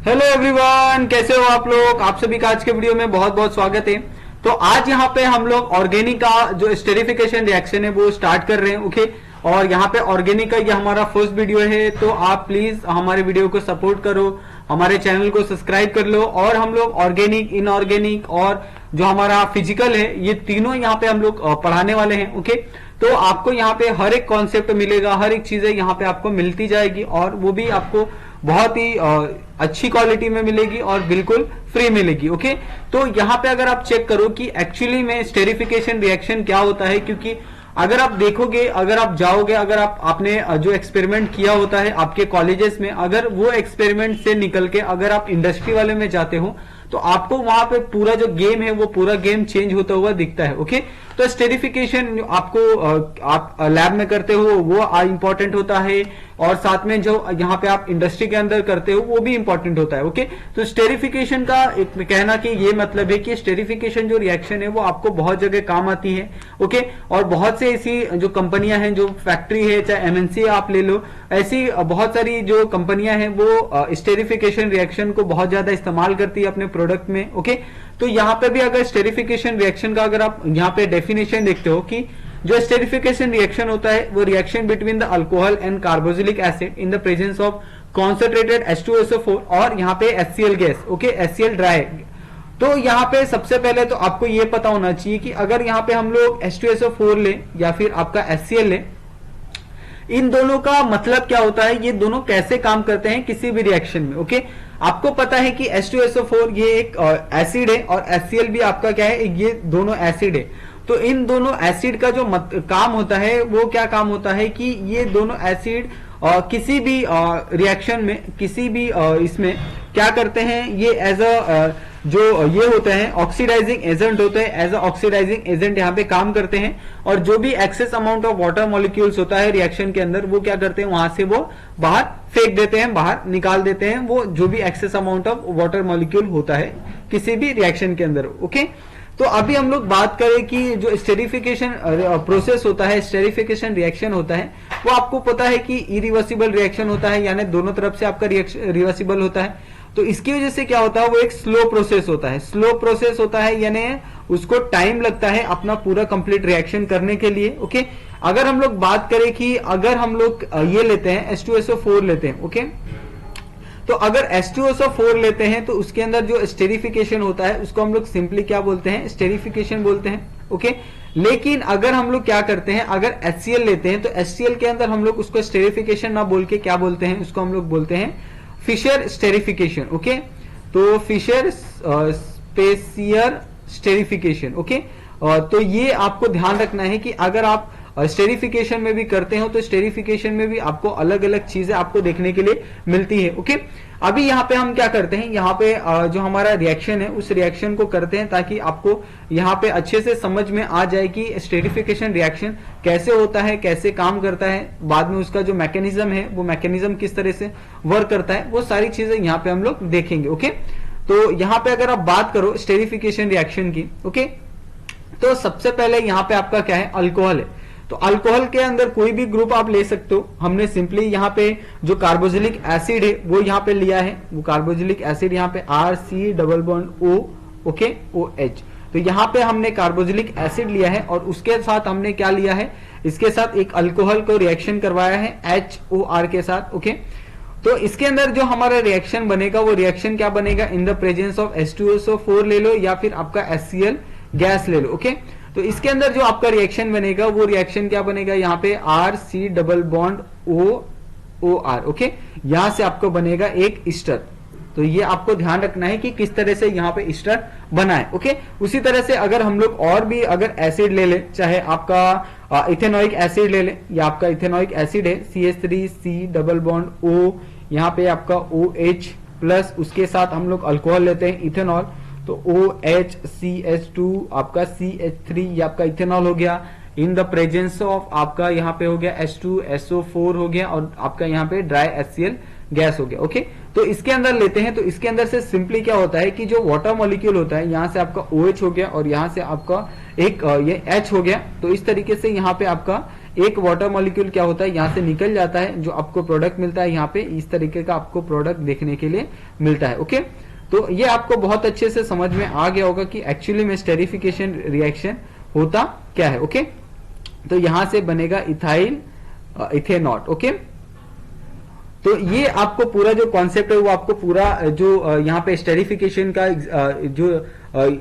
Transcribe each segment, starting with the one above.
Hello everyone, कैसे हो आप लोग। आप सभी का आज के वीडियो में बहुत बहुत स्वागत है। तो आज यहाँ पे हम लोग ऑर्गेनिक का जो स्टेरिफिकेशन रिएक्शन है वो स्टार्ट कर रहे हैं। ओके, और यहाँ पे ऑर्गेनिक का ये हमारा फर्स्ट वीडियो है, तो आप प्लीज हमारे वीडियो को सपोर्ट करो, हमारे चैनल को सब्सक्राइब कर लो। और हम लोग ऑर्गेनिक, इनऑर्गेनिक और जो हमारा फिजिकल है, ये तीनों यहाँ पे हम लोग पढ़ाने वाले हैं। ओके, तो आपको यहाँ पे हर एक कॉन्सेप्ट मिलेगा, हर एक चीजें यहाँ पे आपको मिलती जाएगी और वो भी आपको बहुत ही अच्छी क्वालिटी में मिलेगी और बिल्कुल फ्री मिलेगी। ओके, तो यहाँ पे अगर आप चेक करो कि एक्चुअली में स्टेरिफिकेशन रिएक्शन क्या होता है, क्योंकि अगर आप देखोगे, अगर आप जाओगे, अगर आपने जो एक्सपेरिमेंट किया होता है आपके कॉलेजेस में, अगर वो एक्सपेरिमेंट से निकल के अगर आप इंडस्ट्री वाले में जाते हो तो आपको वहां पे पूरा जो गेम है वो पूरा गेम चेंज होता हुआ दिखता है। ओके, तो स्टेरिफिकेशन आपको आप लैब में करते हो वो इंपॉर्टेंट होता है, और साथ में जो यहाँ पे आप इंडस्ट्री के अंदर करते हो वो भी इंपॉर्टेंट होता है। ओके, तो स्टेरिफिकेशन का एक कहना कि ये मतलब है कि स्टेरिफिकेशन जो रिएक्शन है वो आपको बहुत जगह काम आती है। ओके, और बहुत से ऐसी जो कंपनियां हैं, जो फैक्ट्री है, चाहे एमएनसी आप ले लो, ऐसी बहुत सारी जो कंपनियां हैं वो स्टेरिफिकेशन रिएक्शन को बहुत ज्यादा इस्तेमाल करती है अपने प्रोडक्ट में। ओके, तो यहाँ पे भी अगर स्टेरिफिकेशन रिएक्शन का अगर आप यहाँ पे डेफिनेशन देखते हो कि जो स्टेरिफिकेशन रिएक्शन होता है वो reaction between the alcohol and carboxylic acid in the presence of concentrated H2SO4 और यहाँ पे HCl gas. Okay, HCl dry. तो यहाँ पे सबसे पहले तो आपको ये पता होना चाहिए कि अगर यहाँ पे हम लोग H2SO4 ले या फिर आपका HCl ले, इन दोनों का मतलब क्या होता है, ये दोनों कैसे काम करते हैं किसी भी रिएक्शन में। ओके, आपको पता है कि H2SO4 ये एक एसिड है और HCl भी आपका क्या है, ये दोनों एसिड है। तो इन दोनों एसिड का जो काम होता है वो क्या काम होता है कि ये दोनों एसिड किसी भी रिएक्शन में, किसी भी इसमें क्या करते हैं, ये एज अ जो ये होते हैं ऑक्सीडाइजिंग एजेंट होते हैं, एज अ ऑक्सीडाइजिंग एजेंट यहाँ पे काम करते हैं। और जो भी excess amount of water molecules होता है रिएक्शन के अंदर, वो क्या करते हैं, वहां से वो बाहर फेंक देते हैं, बाहर निकाल देते हैं वो जो भी excess amount of water molecule होता है किसी भी रिएक्शन के अंदर। ओके, तो अभी हम लोग बात करें कि जो स्टेरिफिकेशन प्रोसेस होता है, स्टेरिफिकेशन रिएक्शन होता है, वो आपको पता है कि इरिवर्सिबल रिएक्शन होता है, यानी दोनों तरफ से आपका रिवर्सिबल होता है। तो इसकी वजह से क्या होता है, वो एक स्लो प्रोसेस होता है। स्लो प्रोसेस होता है यानी उसको टाइम लगता है अपना पूरा कंप्लीट रिएक्शन करने के लिए। ओके, अगर हम लोग बात करें कि अगर हम लोग ये लेते हैं H2SO4 लेते हैं, ओके, तो अगर H2SO4 लेते हैं तो उसके अंदर जो स्टेरिफिकेशन होता है उसको हम लोग सिंपली क्या बोलते हैं, स्टेरिफिकेशन बोलते हैं। ओके, लेकिन अगर हम लोग क्या करते हैं, अगर HCl लेते हैं तो HCl के अंदर हम लोग उसको स्टेरिफिकेशन ना बोल के क्या बोलते हैं, उसको हम लोग बोलते हैं फिशर स्टेरिफिकेशन। ओके, तो फिशर स्पेसियर स्टेरिफिकेशन। ओके, तो ये आपको ध्यान रखना है कि अगर आप स्टेरिफिकेशन में भी करते हो तो स्टेरिफिकेशन में भी आपको अलग अलग चीजें आपको देखने के लिए मिलती है। ओके, अभी यहाँ पे हम क्या करते हैं, यहाँ पे जो हमारा रिएक्शन है उस रिएक्शन को करते हैं ताकि आपको यहाँ पे अच्छे से समझ में आ जाए कि स्टेरिफिकेशन रिएक्शन कैसे होता है, कैसे काम करता है, बाद में उसका जो मैकेनिज्म है वो मैकेनिज्म किस तरह से वर्क करता है, वो सारी चीजें यहाँ पे हम लोग देखेंगे। ओके, तो यहाँ पे अगर आप बात करो स्टेरिफिकेशन रिएक्शन की, ओके, तो सबसे पहले यहाँ पे आपका क्या है, अल्कोहल है। तो अल्कोहल के अंदर कोई भी ग्रुप आप ले सकते हो। हमने सिंपली यहाँ पे जो कार्बोक्सिलिक एसिड है वो यहाँ पे लिया है, वो कार्बोक्सिलिक एसिड यहाँ पे RC+O, ओके, OH। तो यहाँ पे हमने कार्बोक्सिलिक एसिड लिया है और उसके साथ हमने क्या लिया है, इसके साथ एक अल्कोहल को रिएक्शन करवाया है HOR के साथ। ओके, तो इसके अंदर जो हमारा रिएक्शन बनेगा वो रिएक्शन क्या बनेगा, in the presence of H2SO4 ले लो या फिर आपका HCl गैस ले लो। ओके, तो इसके अंदर जो आपका रिएक्शन बनेगा वो रिएक्शन क्या बनेगा, यहाँ पे RC+OOR। ओके, यहां से आपको बनेगा एक ईस्टर। तो ये आपको ध्यान रखना है कि किस तरह से यहाँ पे ईस्टर बना है। ओके, उसी तरह से अगर हम लोग और भी अगर एसिड ले ले, चाहे आपका इथेनॉइक एसिड ले ले, या आपका इथेनॉइक एसिड है CH3C+O, यहाँ पे आपका OH प्लस उसके साथ हम लोग अल्कोहल लेते हैं इथेनॉल, तो OHCH2 आपका CH3 ये आपका इथेनॉल हो गया, इन द प्रेजेंस ऑफ आपका यहाँ पे हो गया H2SO4 हो गया और आपका यहाँ पे ड्राई HCl गैस हो गया। ओके, तो इसके अंदर लेते हैं तो इसके अंदर से सिंपली क्या होता है कि जो वाटर मॉलिक्यूल होता है यहाँ से आपका OH हो गया और यहाँ से आपका एक ये H हो गया। तो इस तरीके से यहाँ पे आपका एक वाटर मॉलिक्यूल क्या होता है यहाँ से निकल जाता है, जो आपको प्रोडक्ट मिलता है यहाँ पे इस तरीके का आपको प्रोडक्ट देखने के लिए मिलता है। ओके, तो ये आपको बहुत अच्छे से समझ में आ गया होगा कि एक्चुअली में स्टेरिफिकेशन रिएक्शन होता क्या है। ओके, तो यहां से बनेगा इथाइल इथेनॉल। ओके, तो ये आपको पूरा जो कॉन्सेप्ट है वो आपको पूरा जो यहाँ पे स्टेरिफिकेशन का जो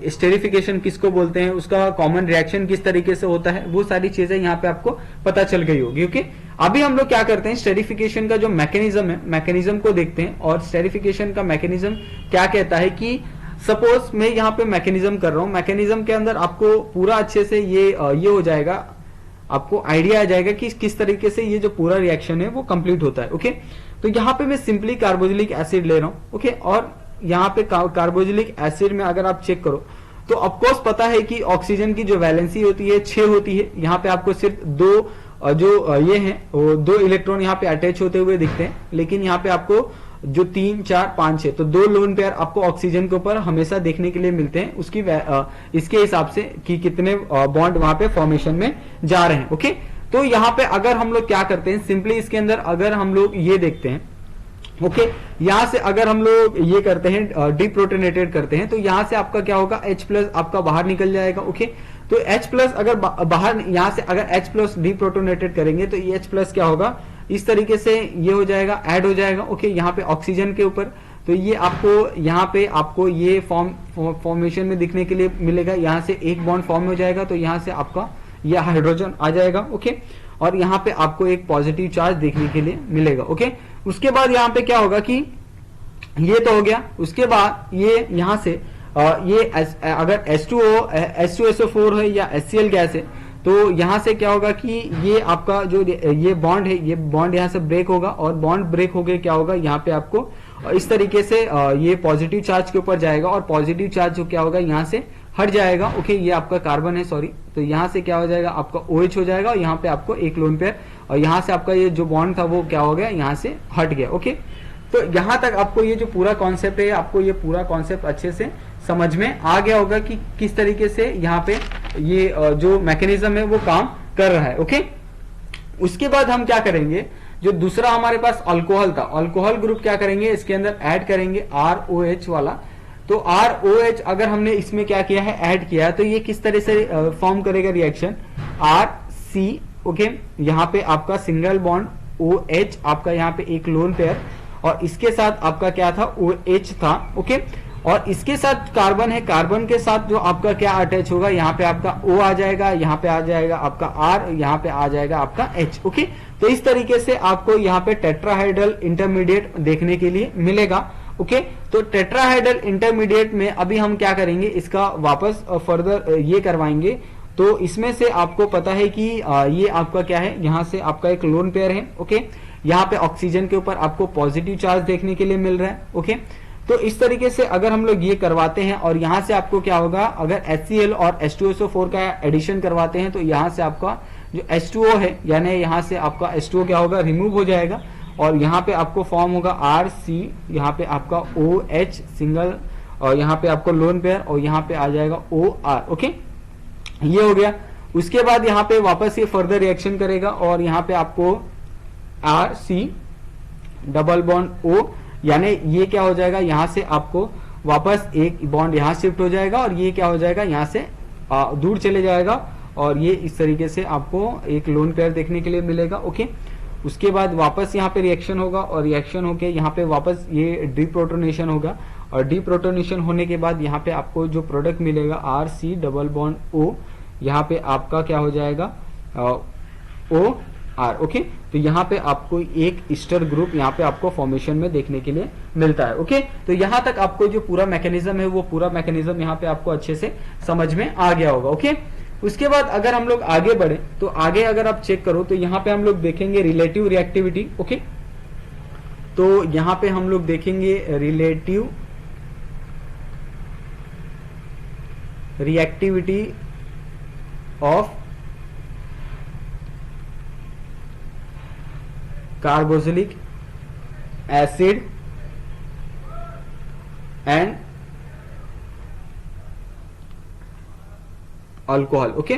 स्टेरिफिकेशन किसको बोलते हैं, उसका कॉमन रिएक्शन किस तरीके से होता है, वो सारी चीजें यहाँ पे आपको पता चल गई होगी। ओके, अभी हम लोग क्या करते हैं, स्टेरिफिकेशन का जो मैकेनिज्म है, मैकेनिज्म को देखते हैं। और स्टेरिफिकेशन का मैकेनिज्म क्या कहता है कि सपोज मैं यहाँ पे मैकेनिज्म कर रहा हूँ, मैकेनिज्म के अंदर आपको पूरा अच्छे से ये हो जाएगा, आपको आइडिया आ जाएगा कि किस तरीके से ये जो पूरा रिएक्शन है वो कंप्लीट होता है। ओके, तो यहाँ पे मैं सिंपली कार्बोक्सिलिक एसिड ले रहा हूँ। ओके, और यहाँ पे कार्बोक्सिलिक एसिड में अगर आप चेक करो तो ऑफकोर्स पता है कि ऑक्सीजन की जो वैलेंसी होती है 6 होती है। यहाँ पे आपको सिर्फ दो जो ये हैं वो 2 इलेक्ट्रॉन यहाँ पे अटैच होते हुए दिखते हैं, लेकिन यहाँ पे आपको जो 3, 4, 5, 6 तो 2 लोन पेयर आपको ऑक्सीजन के ऊपर हमेशा देखने के लिए मिलते हैं, उसकी इसके हिसाब से कि कितने बॉन्ड वहां पे फॉर्मेशन में जा रहे हैं। ओके, तो यहाँ पे अगर हम लोग क्या करते हैं, सिंपली इसके अंदर अगर हम लोग ये देखते हैं, ओके, यहां से अगर हम लोग ये करते हैं डिप्रोटोनेटेड करते हैं, तो यहां से आपका क्या होगा, H+ आपका बाहर निकल जाएगा। ओके, तो H+ अगर बाहर यहां से अगर H+ डिप्रोटोनेटेड करेंगे तो ये H+ क्या होगा, इस तरीके से ये हो जाएगा, ऐड हो जाएगा। ओके, यहाँ पे ऑक्सीजन के ऊपर, तो ये आपको यहाँ पे आपको ये फॉर्मेशन में दिखने के लिए मिलेगा। यहाँ से एक बॉन्ड फॉर्म हो जाएगा, तो यहाँ से आपका ये हाइड्रोजन आ जाएगा। ओके, और यहाँ पे आपको एक पॉजिटिव चार्ज देखने के लिए मिलेगा। ओके, उसके बाद यहाँ पे क्या होगा कि ये तो हो गया, उसके बाद ये यहाँ से ये अगर H2SO4 है या HCl गैस है, तो यहाँ से क्या होगा कि ये आपका जो ये बॉन्ड है, ये बॉन्ड यहाँ से ब्रेक होगा, और बॉन्ड ब्रेक हो गए क्या होगा, यहाँ पे आपको इस तरीके से ये पॉजिटिव चार्ज के ऊपर जाएगा, और पॉजिटिव चार्ज जो क्या होगा यहाँ से हट जाएगा। ओके, ये आपका कार्बन है, सॉरी, तो यहाँ से क्या हो जाएगा, आपका OH हो जाएगा, और यहाँ पे आपको एक लोन पेयर, और यहाँ से आपका ये जो बॉन्ड था वो क्या हो गया, यहाँ से हट गया। ओके, तो यहाँ तक आपको ये जो पूरा कॉन्सेप्ट है, आपको ये पूरा कॉन्सेप्ट अच्छे से समझ में आ गया होगा कि किस तरीके से यहाँ पे ये जो मैकेनिज्म है वो काम कर रहा है। ओके, उसके बाद हम क्या करेंगे, जो दूसरा हमारे पास अल्कोहल था, अल्कोहल ग्रुप क्या करेंगे, इसके अंदर ऐड करेंगे ROH वाला। तो ROH अगर हमने इसमें क्या किया है, ऐड किया है, तो ये किस तरह से फॉर्म करेगा रिएक्शन, RC। ओके, यहाँ पे आपका सिंगल बॉन्ड OH, आपका यहाँ पे एक लोन पेयर, और इसके साथ आपका क्या था, OH था। ओके, और इसके साथ कार्बन है, कार्बन के साथ जो आपका क्या अटैच होगा, यहाँ पे आपका O आ जाएगा, यहाँ पे आ जाएगा आपका R, यहाँ पे आ जाएगा आपका H। ओके, तो इस तरीके से आपको यहाँ पे टेट्राहाइड्रल इंटरमीडिएट देखने के लिए मिलेगा। ओके, तो टेट्राहाइड्रल इंटरमीडिएट में अभी हम क्या करेंगे, इसका वापस फर्दर ये करवाएंगे। तो इसमें से आपको पता है कि ये आपका क्या है, यहाँ से आपका एक लोन पेयर है। ओके, यहाँ पे ऑक्सीजन के ऊपर आपको पॉजिटिव चार्ज देखने के लिए मिल रहा है। ओके, तो इस तरीके से अगर हम लोग ये करवाते हैं, और यहाँ से आपको क्या होगा, अगर HCl और H2SO4 का एडिशन करवाते हैं, तो यहाँ से आपका जो H2O है, यानी यहाँ से आपका H2O क्या होगा, रिमूव हो जाएगा, और यहाँ पे आपको फॉर्म होगा RC, यहाँ पे आपका OH सिंगल, और यहाँ पे आपको लोन पेयर, और यहाँ पे आ जाएगा OR। ओके, ये हो गया। उसके बाद यहाँ पे वापस ये फर्दर रिएक्शन करेगा, और यहाँ पे आपको RC डबल बॉन्ड O, यानी ये क्या हो जाएगा, यहाँ से आपको वापस एक बॉन्ड यहाँ शिफ्ट हो जाएगा, और ये क्या हो जाएगा, यहाँ से दूर चले जाएगा, और ये इस तरीके से आपको एक लोन पेयर देखने के लिए मिलेगा। ओके, उसके बाद वापस यहाँ पे रिएक्शन होगा, और रिएक्शन होके यहाँ पे वापस ये डिप्रोटोनेशन होगा, और डिप्रोटोनेशन होने के बाद यहाँ पे आपको जो प्रोडक्ट मिलेगा RC डबल बॉन्ड O, यहाँ पे आपका क्या हो जाएगा OR। ओके, तो यहाँ पे आपको एक ईस्टर ग्रुप यहाँ पे आपको फॉर्मेशन में देखने के लिए मिलता है। ओके, तो यहाँ तक आपको जो पूरा मैकेनिज्म है वो पूरा मैकेनिज्म यहाँ पे आपको अच्छे से समझ में आ गया होगा। ओके, उसके बाद अगर हम लोग आगे बढ़े, तो आगे अगर आप चेक करो तो यहाँ पे हम लोग देखेंगे रिलेटिव रिएक्टिविटी। ओके, तो यहाँ पे हम लोग देखेंगे relative reactivity of carboxylic acid and alcohol. Okay,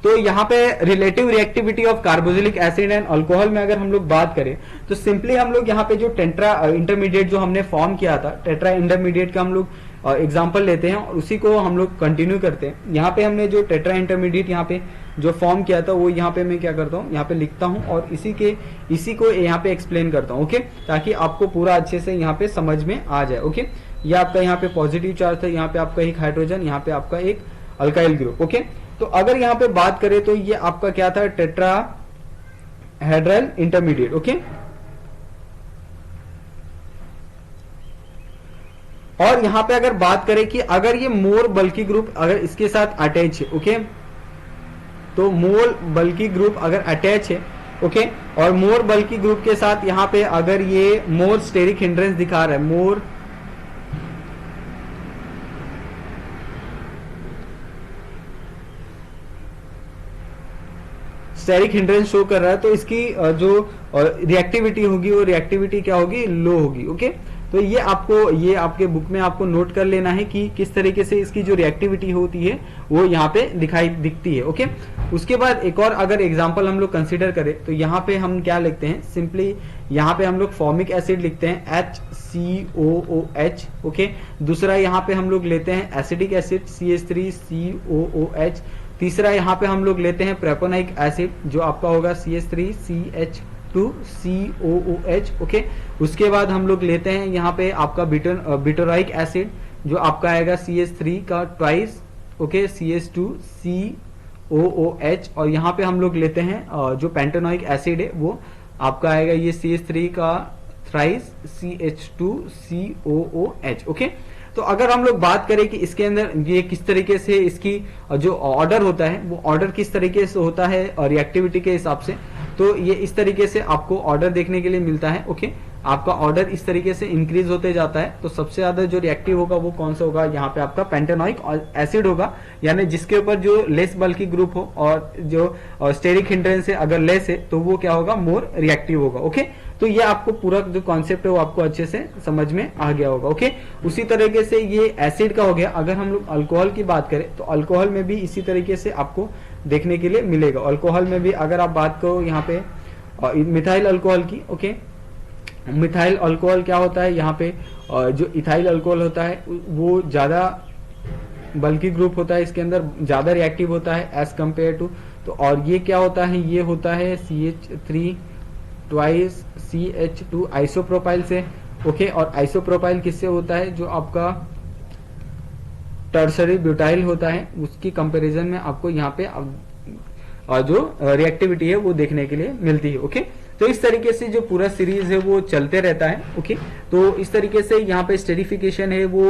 तो यहाँ पे relative reactivity of carboxylic acid and alcohol में अगर हम लोग बात करें तो सिंपली हम लोग यहाँ पे जो टेट्रा इंटरमीडिएट जो हमने फॉर्म किया था, टेट्रा इंटरमीडिएट का हम लोग एग्जाम्पल लेते हैं और उसी को हम लोग कंटिन्यू करते हैं। यहाँ पे हमने जो टेट्रा इंटरमीडिएट यहाँ पे जो फॉर्म किया था वो यहाँ पे मैं क्या करता हूँ, यहाँ पे लिखता हूँ और इसी को यहाँ पे एक्सप्लेन करता हूँ। ओके, ताकि आपको पूरा अच्छे से यहाँ पे समझ में आ जाए। ओके, ये आपका यहाँ पे पॉजिटिव चार्ज था, यहाँ पे आपका एक हाइड्रोजन, यहाँ पे आपका एक अल्काइल ग्रुप। ओके, तो अगर यहाँ पे बात करें तो ये आपका क्या था, टेट्राहेड्रल इंटरमीडिएट। ओके, और यहां पे अगर बात करें कि अगर ये मोर बल्की ग्रुप अगर इसके साथ अटैच है, ओके, तो मोर बल्की ग्रुप अगर अटैच है, ओके, और मोर बल्की ग्रुप के साथ यहां पे अगर ये मोर स्टेरिक हिंड्रेंस दिखा रहा है, मोर स्टेरिक हिंड्रेंस शो कर रहा है, तो इसकी जो रिएक्टिविटी होगी वो रिएक्टिविटी क्या होगी, लो होगी। ओके, तो ये आपके बुक में आपको नोट कर लेना है कि किस तरीके से इसकी जो रिएक्टिविटी होती है वो यहाँ पे दिखती है। ओके, उसके बाद एक और अगर एग्जांपल हम लोग कंसीडर करें तो यहाँ पे हम क्या लिखते हैं, सिंपली यहाँ पे हम लोग फॉर्मिक एसिड लिखते हैं HCOOH। ओके, दूसरा यहाँ पे हम लोग लेते हैं एसिडिक एसिड CH3COOH। तीसरा यहाँ पे हम लोग लेते हैं प्रोपेनोइक एसिड जो आपका होगा CH3CH2COOH। ओके, उसके बाद हम लोग लेते हैं यहाँ पे आपका ब्यूटाराइक एसिड जो आपका आएगा CH3 का ट्वाइस, ओके, CH2COOH। और यहाँ पे हम लोग लेते हैं जो पेंटेनोइक एसिड है वो आपका आएगा ये CH3 का थ्राइस CH2COOH। ओके, तो अगर हम लोग बात करें कि इसके अंदर ये किस तरीके से इसकी जो ऑर्डर होता है वो ऑर्डर किस तरीके से होता है और रिएक्टिविटी के हिसाब से, तो ये इस तरीके से आपको ऑर्डर देखने के लिए मिलता है। ओके, आपका ऑर्डर इस तरीके से इंक्रीज होते जाता है। तो सबसे ज्यादा जो रिएक्टिव होगा वो कौन सा होगा, यहाँ पे आपका पेंटेनोइक एसिड होगा, यानी जिसके ऊपर जो लेस बल्की ग्रुप हो और जो स्टेरिक हिंड्रेंस से अगर लेस है तो वो क्या होगा, मोर रिएक्टिव होगा। ओके, तो ये आपको पूरा जो कॉन्सेप्ट है वो आपको अच्छे से समझ में आ गया होगा। ओके, उसी तरीके से ये एसिड का हो गया। अगर हम लोग अल्कोहल की बात करें तो अल्कोहल में भी इसी तरीके से आपको देखने के लिए मिलेगा। अल्कोहल में भी अगर आप बात करो यहाँ पे मिथाइल अल्कोहल की, ओके, मिथाइल अल्कोहल क्या होता है, यहाँ पे जो इथाइल अल्कोहल होता है वो ज्यादा बल्की ग्रुप होता है, इसके अंदर ज्यादा रिएक्टिव होता है एज कंपेयर टू। तो और ये क्या होता है, ये होता है CH3 ट्वाइस CH2 आइसोप्रोपाइल से। ओके, और आइसोप्रोपाइल किससे होता है, जो आपका टर्सरी ब्यूटाइल होता है उसकी कंपैरिजन में आपको यहाँ पे जो रिएक्टिविटी है वो देखने के लिए मिलती है। ओके, तो इस तरीके से जो पूरा सीरीज है वो चलते रहता है। ओके, तो इस तरीके से यहाँ पे स्टेरिफिकेशन है वो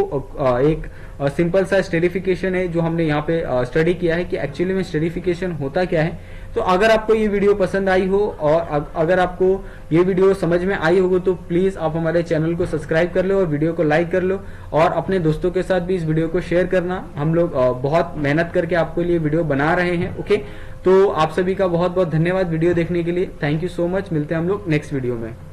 एक सिंपल सा स्टेरिफिकेशन है जो हमने यहाँ पे स्टडी किया है कि एक्चुअली में स्टेरिफिकेशन होता क्या है। तो अगर आपको ये वीडियो पसंद आई हो और अगर आपको ये वीडियो समझ में आई होगी तो प्लीज आप हमारे चैनल को सब्सक्राइब कर लो और वीडियो को लाइक कर लो और अपने दोस्तों के साथ भी इस वीडियो को शेयर करना। हम लोग बहुत मेहनत करके आपके लिए वीडियो बना रहे हैं। ओके, तो आप सभी का बहुत बहुत धन्यवाद वीडियो देखने के लिए। Thank you so much. मिलते हैं हम लोग नेक्स्ट वीडियो में।